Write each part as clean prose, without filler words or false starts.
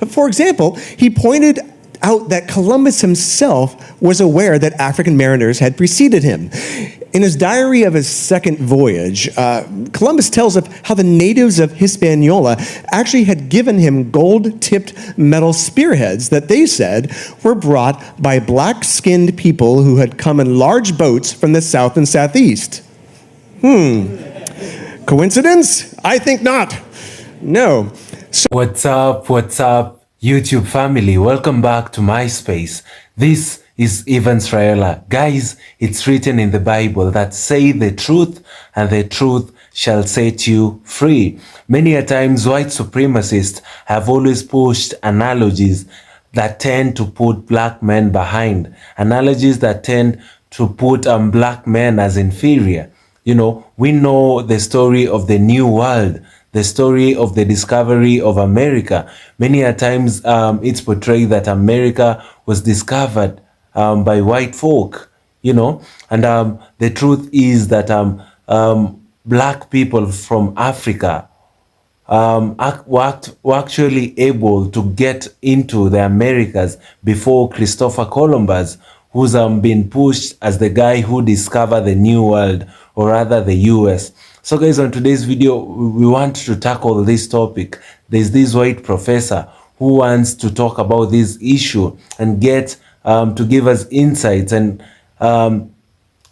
For example, he pointed out that Columbus himself was aware that African mariners had preceded him. In his diary of his second voyage, Columbus tells of how the natives of Hispaniola actually had given him gold-tipped metal spearheads that they said were brought by black-skinned people who had come in large boats from the south and southeast. Coincidence? I think not. No. What's up, YouTube family? Welcome back to my space. This is Evans Raiola. Guys, it's written in the Bible that say the truth and the truth shall set you free. Many a times white supremacists have always pushed analogies that tend to put black men behind. Analogies that tend to put black men as inferior. You know, we know the story of the New World, the story of the discovery of America. Many a times it's portrayed that America was discovered by white folk, you know, and the truth is that black people from Africa were actually able to get into the Americas before Christopher Columbus, who's been pushed as the guy who discovered the New World, or rather the US. So guys, on today's video, we want to tackle this topic. There's this white professor who wants to talk about this issue and get to give us insights and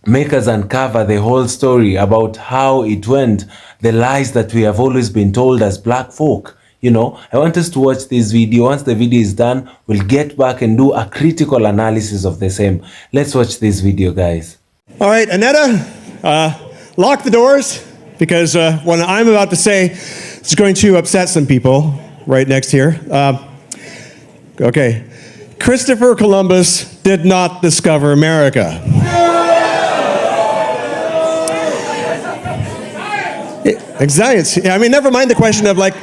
make us uncover the whole story about how it went, the lies that we have always been told as black folk. You know, I want us to watch this video. Once the video is done, we'll get back and do a critical analysis of the same. Let's watch this video, guys. All right, Annetta, lock the doors, because what I'm about to say is going to upset some people right next here. Okay. Christopher Columbus did not discover America. Exactly. I mean, never mind the question of like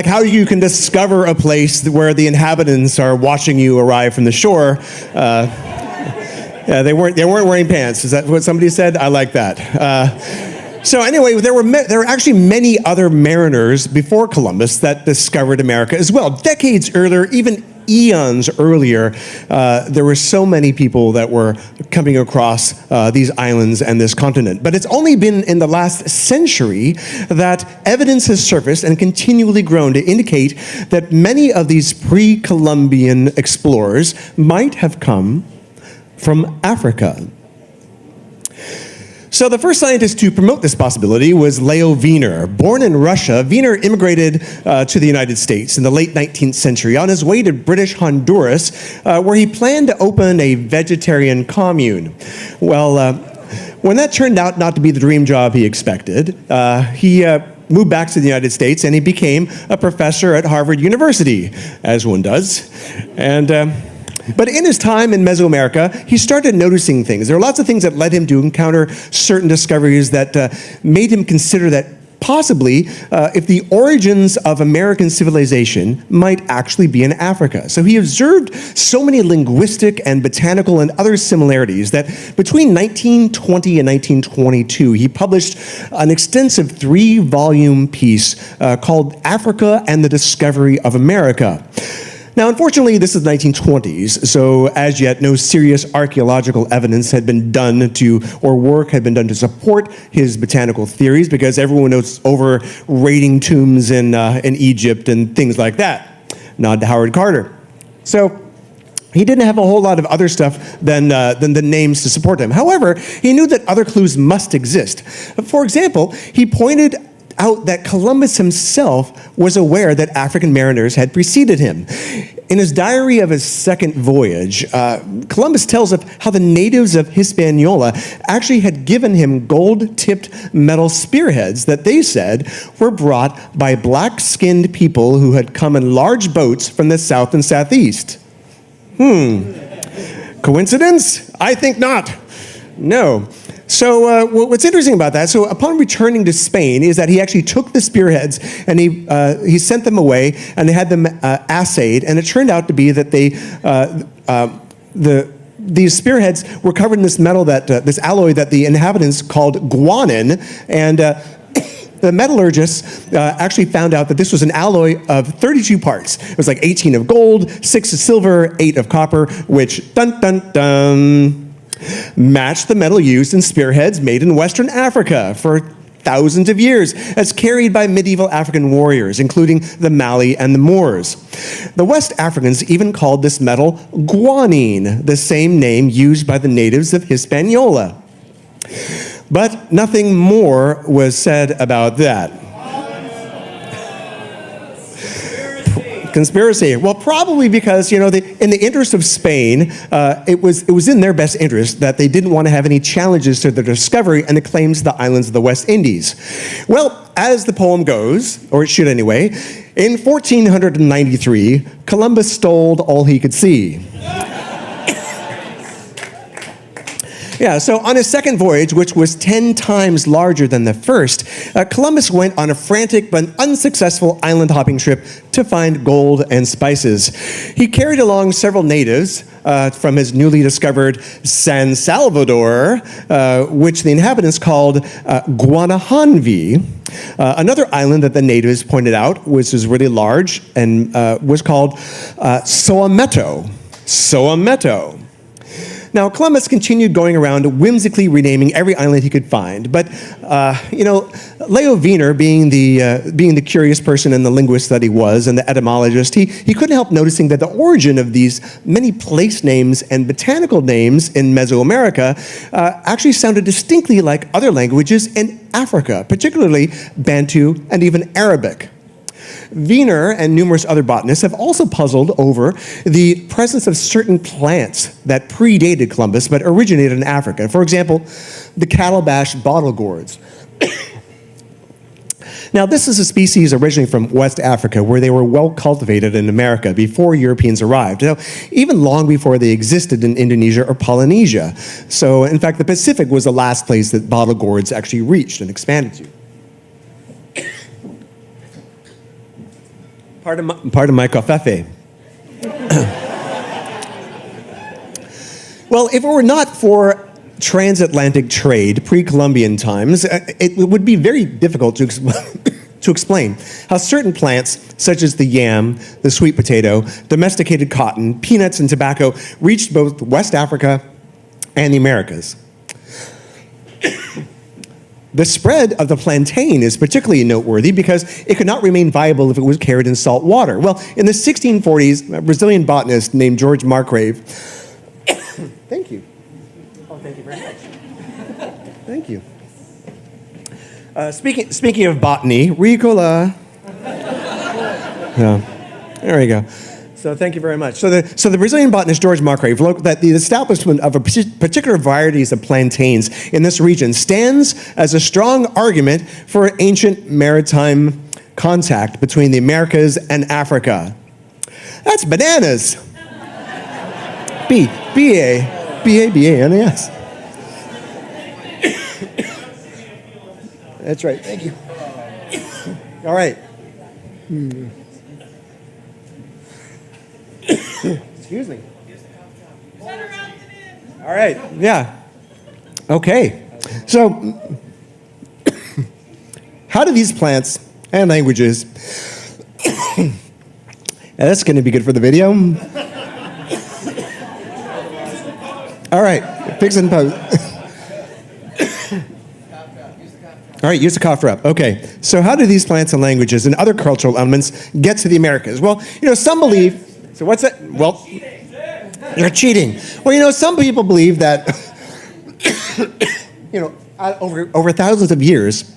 how you can discover a place where the inhabitants are watching you arrive from the shore. Yeah, they weren't wearing pants. Is that what somebody said? I like that. So anyway, there were actually many other mariners before Columbus that discovered America as well. Decades earlier, even eons earlier, there were so many people that were coming across these islands and this continent. But it's only been in the last century that evidence has surfaced and continually grown to indicate that many of these pre-Columbian explorers might have come from Africa. So the first scientist to promote this possibility was Leo Wiener. Born in Russia, Wiener immigrated to the United States in the late 19th century on his way to British Honduras, where he planned to open a vegetarian commune. Well, when that turned out not to be the dream job he expected, he moved back to the United States and he became a professor at Harvard University, as one does. But in his time in Mesoamerica, he started noticing things. There are lots of things that led him to encounter certain discoveries that made him consider that possibly if the origins of American civilization might actually be in Africa. So he observed so many linguistic and botanical and other similarities that between 1920 and 1922, he published an extensive 3-volume piece called Africa and the Discovery of America. Now, unfortunately, this is the 1920s, so as yet, no serious archaeological evidence had been done or work had been done to support his botanical theories, because everyone knows over raiding tombs in Egypt and things like that. Nod to Howard Carter. So he didn't have a whole lot of other stuff than the names to support him. However, he knew that other clues must exist. For example, he pointed out that Columbus himself was aware that African mariners had preceded him. In his diary of his second voyage, Columbus tells of how the natives of Hispaniola actually had given him gold-tipped metal spearheads that they said were brought by black-skinned people who had come in large boats from the south and southeast. Coincidence? I think not. No. So what's interesting about that, so upon returning to Spain, is that he actually took the spearheads and he sent them away and they had them assayed, and it turned out to be that these spearheads were covered in this metal, this alloy that the inhabitants called guanin, and the metallurgists actually found out that this was an alloy of 32 parts. It was like 18 of gold, 6 of silver, 8 of copper, which, dun dun dun, matched the metal used in spearheads made in Western Africa for thousands of years, as carried by medieval African warriors, including the Mali and the Moors. The West Africans even called this metal guanine, the same name used by the natives of Hispaniola. But nothing more was said about that. Conspiracy. Well, probably because, in the interest of Spain, it was in their best interest that they didn't want to have any challenges to their discovery and the claims to the islands of the West Indies. Well, as the poem goes, or it should anyway, in 1493, Columbus stole all he could see. Yeah, so on his second voyage, which was 10 times larger than the first, Columbus went on a frantic but unsuccessful island hopping trip to find gold and spices. He carried along several natives from his newly discovered San Salvador, which the inhabitants called Guanahanvi. Another island that the natives pointed out was really large and was called Soameto. Soameto. Now, Columbus continued going around whimsically renaming every island he could find. But, Leo Wiener, being the curious person and the linguist that he was and the etymologist, he couldn't help noticing that the origin of these many place names and botanical names in Mesoamerica actually sounded distinctly like other languages in Africa, particularly Bantu and even Arabic. Wiener and numerous other botanists have also puzzled over the presence of certain plants that predated Columbus but originated in Africa. For example, the calabash bottle gourds. Now, this is a species originally from West Africa where they were well cultivated in America before Europeans arrived. Now, even long before they existed in Indonesia or Polynesia. So, in fact, the Pacific was the last place that bottle gourds actually reached and expanded to. Pardon my covfefe. Well, if it were not for transatlantic trade, pre-Columbian times, it would be very difficult to explain how certain plants, such as the yam, the sweet potato, domesticated cotton, peanuts, and tobacco, reached both West Africa and the Americas. The spread of the plantain is particularly noteworthy because it could not remain viable if it was carried in salt water. Well, in the 1640s, a Brazilian botanist named George Margrave. Thank you. Oh, thank you very much. Thank you. Speaking of botany, Ricola. Yeah, there we go. So thank you very much. So the Brazilian botanist George Margrave wrote that the establishment of a particular varieties of plantains in this region stands as a strong argument for ancient maritime contact between the Americas and Africa. That's bananas. B-A-B-A-N-A-S. That's right. Thank you. All right. Excuse me. All right. Yeah. Okay. So, how do these plants and languages? That's going to be good for the video. All right. Fix and pose. All right, use the cough drop. Okay, so how do these plants and languages and other cultural elements get to the Americas? Well, some believe, so what's that? Well, you're cheating. Well, some people believe that, over thousands of years,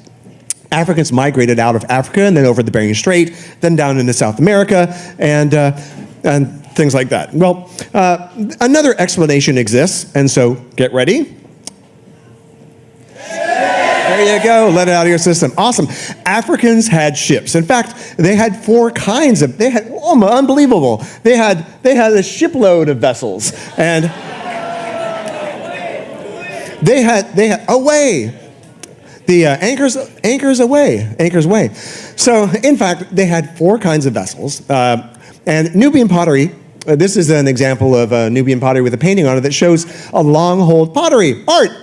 Africans migrated out of Africa and then over the Bering Strait, then down into South America, and things like that. Well, another explanation exists, and so get ready. There you go, let it out of your system. Awesome. Africans had ships. In fact, they had four kinds of, unbelievable. They had a shipload of vessels. And they had away. The anchors away. So, in fact, they had four kinds of vessels. And Nubian pottery, this is an example of Nubian pottery with a painting on it that shows a long-hold pottery. Art.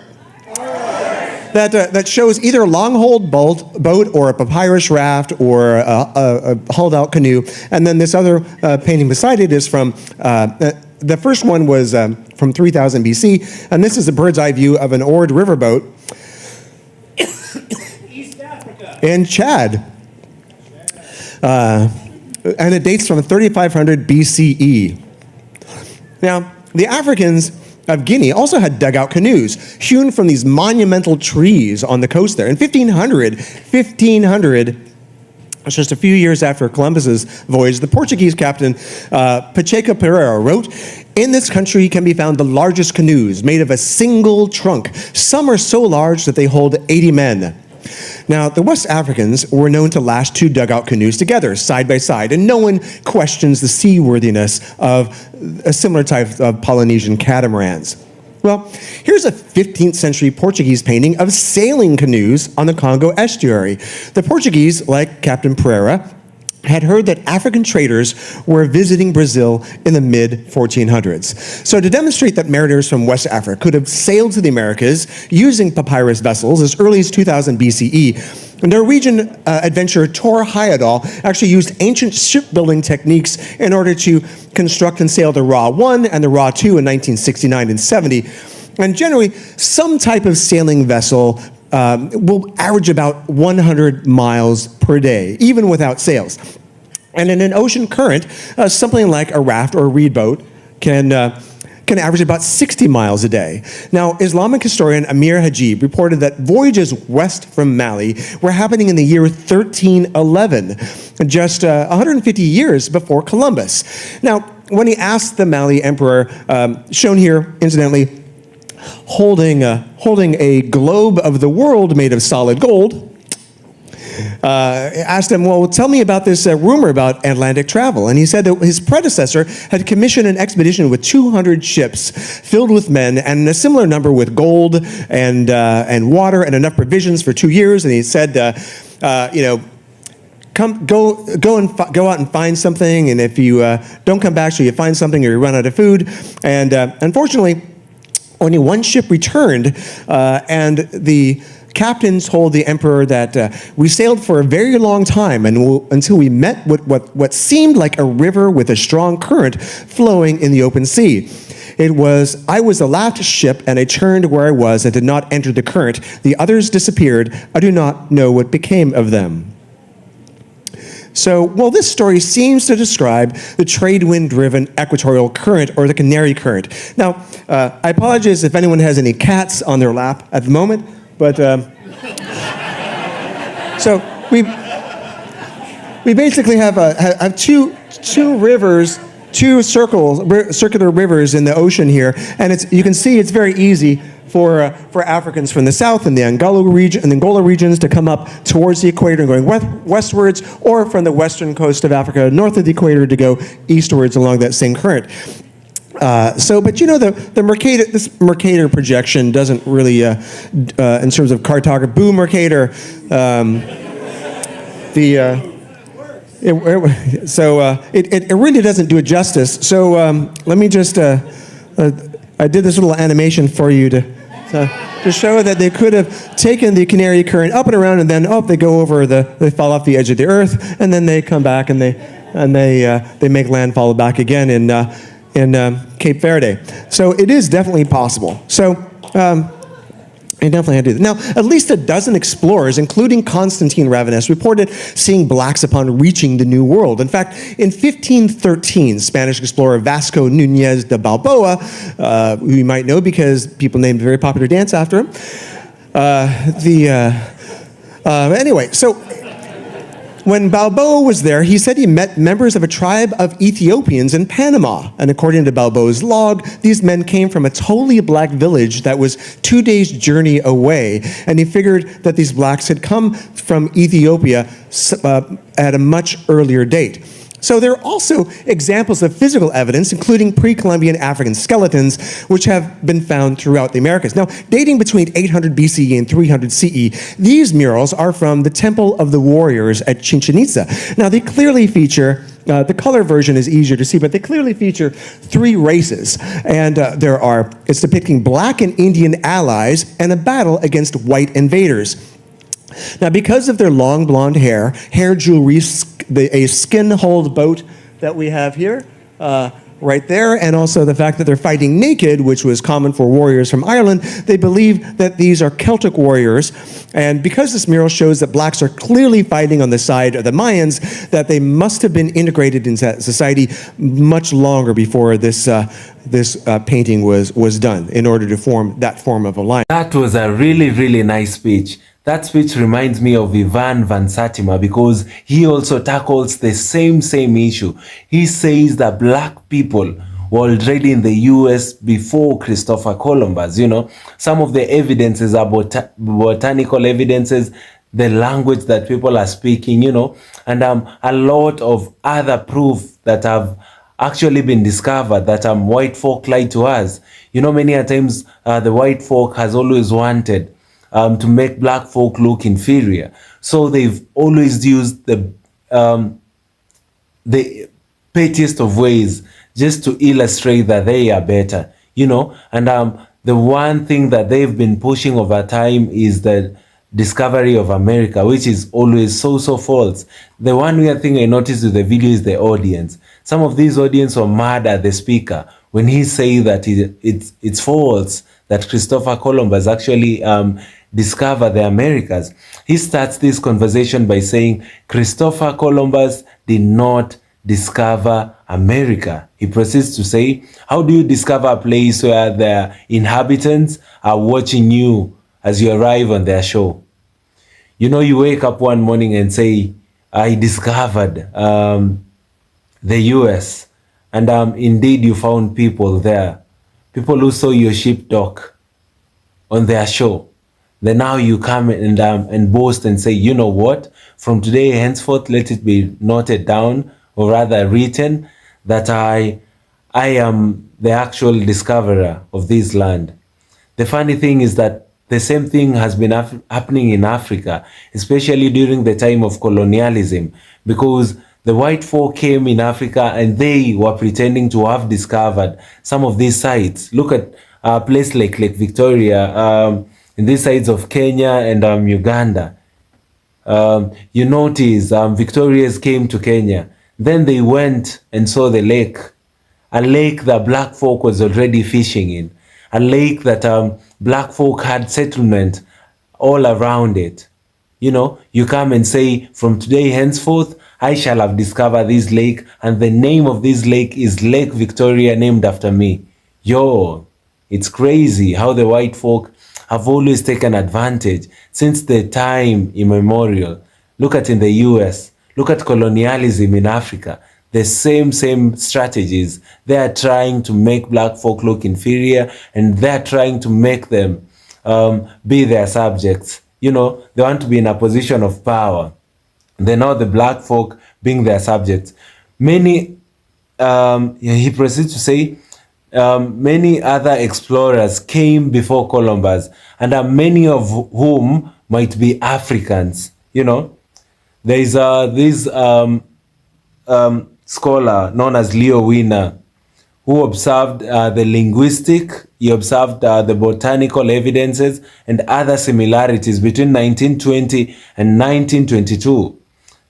that shows either a long-hauled boat or a papyrus raft or a hauled-out canoe. And then this other painting beside it is from, the first one was from 3000 BC, and this is a bird's eye view of an oared riverboat East Africa. in Chad. And it dates from 3500 BCE. Now, the Africans of Guinea also had dugout canoes hewn from these monumental trees on the coast there. In 1500, it's just a few years after Columbus's voyage, the Portuguese captain Pacheco Pereira wrote, "In this country can be found the largest canoes made of a single trunk. Some are so large that they hold 80 men." Now, the West Africans were known to lash two dugout canoes together, side by side, and no one questions the seaworthiness of a similar type of Polynesian catamarans. Well, here's a 15th century Portuguese painting of sailing canoes on the Congo estuary. The Portuguese, like Captain Pereira, had heard that African traders were visiting Brazil in the mid-1400s. So to demonstrate that mariners from West Africa could have sailed to the Americas using papyrus vessels as early as 2000 BCE, Norwegian adventurer Tor Heyerdahl actually used ancient shipbuilding techniques in order to construct and sail the Ra 1 and the Ra 2 in 1969 and 70. And generally, some type of sailing vessel will average about 100 miles per day, even without sails. And in an ocean current, something like a raft or a reed boat can average about 60 miles a day. Now, Islamic historian Amir Hajib reported that voyages west from Mali were happening in the year 1311, just 150 years before Columbus. Now, when he asked the Mali emperor, shown here, incidentally, holding a globe of the world made of solid gold, asked him, well, tell me about this rumor about Atlantic travel. And he said that his predecessor had commissioned an expedition with 200 ships filled with men and a similar number with gold and water and enough provisions for 2 years. And he said, go out and find something. And if you don't come back, so you find something or you run out of food. And unfortunately, only one ship returned, and the captain told the emperor that we sailed for a very long time until we met what seemed like a river with a strong current flowing in the open sea. I was the last ship, and I turned where I was and did not enter the current. The others disappeared. I do not know what became of them. So, well, this story seems to describe the trade wind-driven equatorial current, or the Canary Current. Now, I apologize if anyone has any cats on their lap at the moment, but so we basically have two rivers, two circular rivers in the ocean here, and you can see it's very easy for Africans from the south and the Angola regions to come up towards the equator and going westwards, or from the western coast of Africa north of the equator to go eastwards along that same current. But you know, this Mercator projection doesn't really, in terms of cartography, boo Mercator. It really doesn't do it justice. So let me just, I did this little animation for you to show that they could have taken the Canary Current up and around, and then they go over they fall off the edge of the earth, and then they come back and they make landfall back again in Cape Verde. So it is definitely possible. So they definitely had to do that. Now, at least a dozen explorers, including Constantine Ravenous, reported seeing blacks upon reaching the New World. In fact, in 1513, Spanish explorer Vasco Núñez de Balboa, who you might know because people named a very popular dance after him. Anyway, so when Balboa was there, he said he met members of a tribe of Ethiopians in Panama. And according to Balboa's log, these men came from a totally black village that was 2 days' journey away. And he figured that these blacks had come from Ethiopia at a much earlier date. So there are also examples of physical evidence, including pre-Columbian African skeletons, which have been found throughout the Americas. Now, dating between 800 BCE and 300 CE, these murals are from the Temple of the Warriors at Chichen Itza. Now, they clearly feature the color version is easier to see, but they clearly feature three races. And it's depicting black and Indian allies and a battle against white invaders. Now, because of their long blonde hair jewelry, a skin-hulled boat that we have here, right there, and also the fact that they're fighting naked, which was common for warriors from Ireland, they believe that these are Celtic warriors. And because this mural shows that blacks are clearly fighting on the side of the Mayans, that they must have been integrated into society much longer before this painting was done in order to form that form of alliance. That was a really, really nice speech. That speech reminds me of Ivan Van Satima because he also tackles the same issue. He says that black people were already in the US before Christopher Columbus. You know, some of the evidences are botanical evidences, the language that people are speaking, you know, and a lot of other proof that have actually been discovered that white folk lied to us. You know, many a times the white folk has always wanted to make black folk look inferior. So they've always used the pettiest of ways just to illustrate that they are better, you know. And the one thing that they've been pushing over time is the discovery of America, which is always so false. The one weird thing I noticed with the video is the audience. Some of these audience were mad at the speaker when he say that it's false that Christopher Columbus actually discovered the Americas. He starts this conversation by saying Christopher Columbus did not discover America. He proceeds to say, how do you discover a place where the inhabitants are watching you as you arrive on their shore? You know, you wake up one morning and say, I discovered the US. And indeed you found people there. People who saw your ship dock on their shore. Then now you come and boast and say, you know what? From today henceforth, let it be noted down, or rather written, that I am the actual discoverer of this land. The funny thing is that the same thing has been happening in Africa, especially during the time of colonialism, because the white folk came in Africa and they were pretending to have discovered some of these sites. Look at a place like Lake Victoria, in these sides of Kenya and Uganda. You notice Victorians came to Kenya. Then they went and saw the lake, a lake that black folk was already fishing in, a lake that black folk had settlement all around it. You know, you come and say, from today henceforth, I shall have discovered this lake, and the name of this lake is Lake Victoria, named after me. Yo, it's crazy how the white folk have always taken advantage since the time immemorial. Look at in the US, look at colonialism in Africa. The same strategies. They are trying to make black folk look inferior, and they're trying to make them be their subjects. You know, they want to be in a position of power. They're now the black folk being their subjects. Many, he proceeds to say, many other explorers came before Columbus, and many of whom might be Africans. You know, there is this scholar known as Leo Wiener, who observed the linguistic, he observed the botanical evidences and other similarities between 1920 and 1922.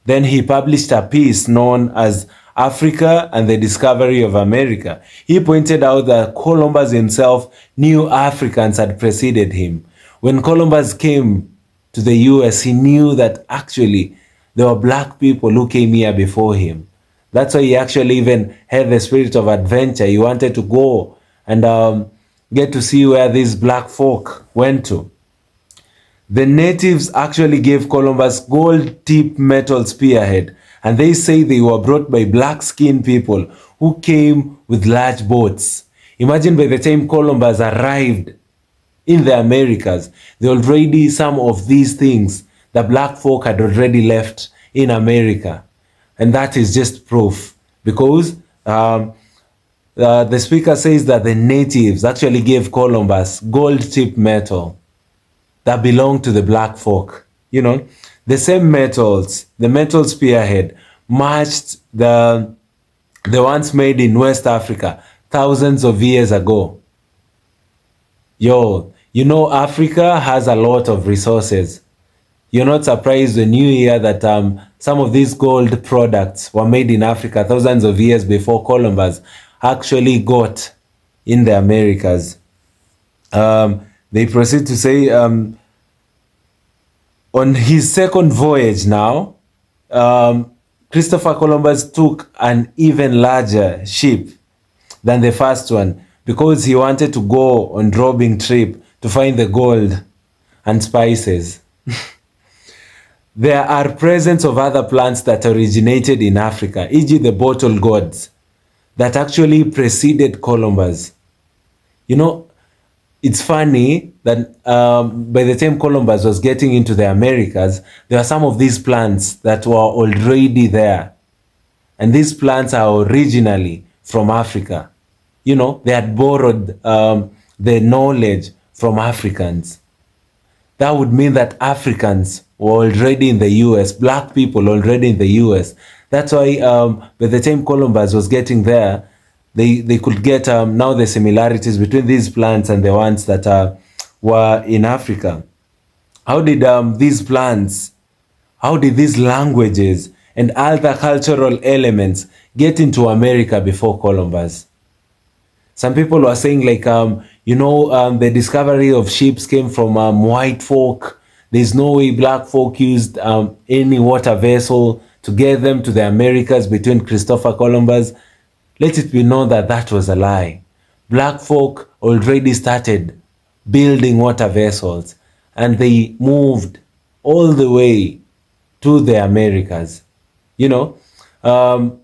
Then he published a piece known as Africa and the Discovery of America. He pointed out that Columbus himself knew Africans had preceded him. When Columbus came to the US, he knew that actually there were black people who came here before him. That's why he actually even had the spirit of adventure. He wanted to go and get to see where these black folk went to. The natives actually gave Columbus gold-tipped metal spearhead, and they say they were brought by black-skinned people who came with large boats. Imagine by the time Columbus arrived in the Americas, some of these things the black folk had already left in America. And that is just proof because the speaker says that the natives actually gave Columbus gold tip metal that belonged to the black folk. You know, the same metals, the metal spearhead matched the ones made in West Africa thousands of years ago. Yo, you know, Africa has a lot of resources. You're not surprised when you hear that some of these gold products were made in Africa thousands of years before Columbus actually got in the Americas. They proceed to say on his second voyage now, Christopher Columbus took an even larger ship than the first one because he wanted to go on robbing trip to find the gold and spices. There are presents of other plants that originated in Africa, e.g. the bottle gourds, that actually preceded Columbus. You know, it's funny that by the time Columbus was getting into the Americas, there are some of these plants that were already there. And these plants are originally from Africa. You know, they had borrowed the knowledge from Africans. That would mean that Africans were already in the US, black people already in the US. That's why by the time Columbus was getting there, they could get now the similarities between these plants and the ones that were in Africa. How did these plants, how did these languages and other cultural elements get into America before Columbus? Some people were saying like, the discovery of ships came from white folk. There's no way black folk used any water vessel to get them to the Americas between Christopher Columbus. Let it be known that that was a lie. Black folk already started building water vessels and they moved all the way to the Americas. You know,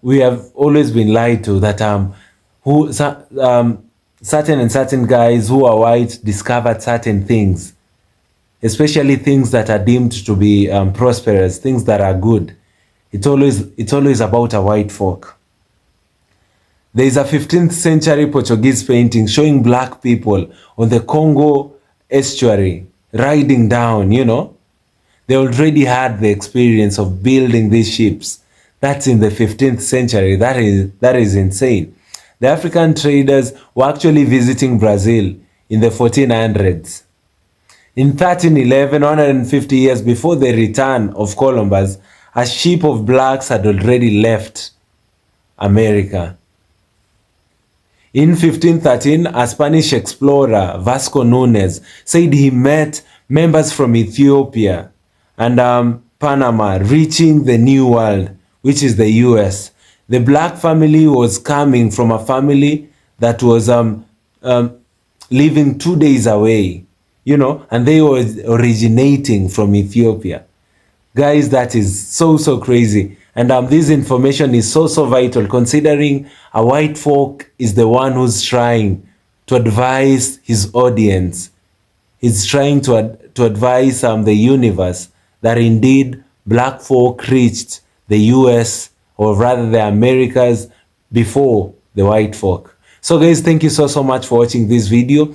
we have always been lied to that certain and certain guys who are white discovered certain things, especially things that are deemed to be prosperous, things that are good. It's always about a white folk. There is a 15th century Portuguese painting showing black people on the Congo estuary riding down, you know. They already had the experience of building these ships. That's in the 15th century. That is insane. The African traders were actually visiting Brazil in the 1400s. In 1311, 150 years before the return of Columbus, a ship of blacks had already left America. In 1513, a Spanish explorer, Vasco Nunez, said he met members from Ethiopia and Panama reaching the New World, which is the US. The black family was coming from a family that was living 2 days away, you know, and they were originating from Ethiopia. Guys, that is so crazy. And this information is so vital, considering a white folk is the one who's trying to advise his audience. He's trying to advise the universe that indeed black folk reached the US, or rather the Americas, before the white folk. So guys, thank you so much for watching this video.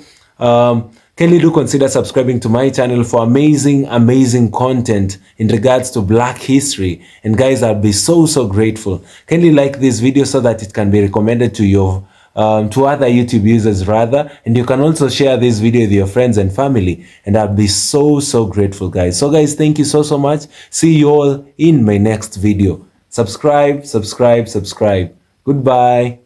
Kindly do consider subscribing to my channel for amazing content in regards to black history. And guys, I'll be so grateful. Kindly like this video so that it can be recommended to your to other YouTube users rather, and you can also share this video with your friends and family, and I'll be so grateful, guys. So guys, thank you so much. See you all in my next video. Subscribe. Goodbye.